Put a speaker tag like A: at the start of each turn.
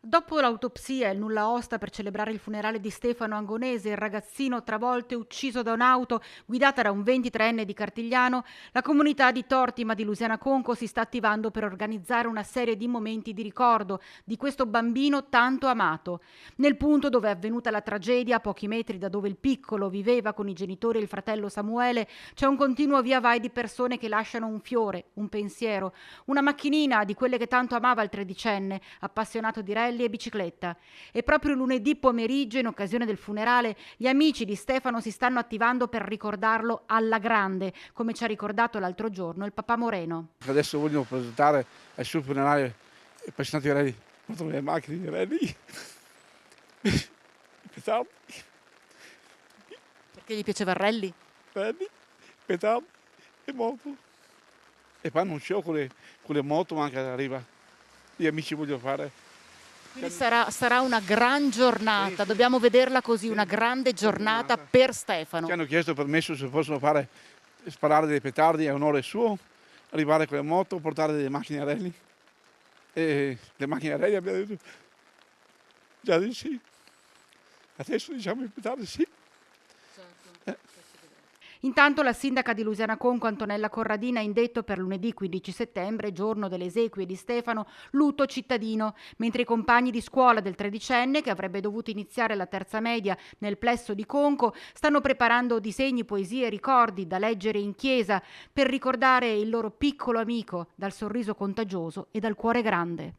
A: Dopo l'autopsia e il nulla osta per celebrare il funerale di Stefano Angonese, il ragazzino travolto e ucciso da un'auto guidata da un 23enne di Cartigliano, la comunità di Tortima di Lusiana Conco si sta attivando per organizzare una serie di momenti di ricordo di questo bambino tanto amato. Nel punto dove è avvenuta la tragedia, a pochi metri da dove il piccolo viveva con i genitori e il fratello Samuele, c'è un continuo via vai di persone che lasciano un fiore, un pensiero, una macchinina di quelle che tanto amava il tredicenne, appassionato di rally e bicicletta. E proprio lunedì pomeriggio, in occasione del funerale, gli amici di Stefano si stanno attivando per ricordarlo alla grande, come ci ha ricordato l'altro giorno il papà Moreno.
B: Adesso voglio presentare al suo funerale appassionati di rally, portano le macchine di rally, petardi,
A: Perché gli piaceva il rally?
B: rally, petardi e moto. E fanno un show con le moto anche arriva. Gli amici vogliono fare.
A: Quindi sarà una gran giornata,
B: Sì, sì,
A: dobbiamo vederla così,
B: sì,
A: una grande giornata
B: giornata.
A: per
B: Ci
A: Stefano.
B: hanno chiesto permesso se possono fare, sparare dei petardi a onore suo, arrivare con le moto, portare delle macchine a rally. E le macchine a rally abbiamo detto già di sì. Adesso diciamo i petardi sì.
A: Intanto la sindaca di Lusiana Conco, Antonella Corradina, ha indetto per lunedì 15 settembre, giorno delle esequie di Stefano, lutto cittadino, mentre i compagni di scuola del tredicenne, che avrebbe dovuto iniziare la terza media nel plesso di Conco, stanno preparando disegni, poesie e ricordi da leggere in chiesa per ricordare il loro piccolo amico dal sorriso contagioso e dal cuore grande.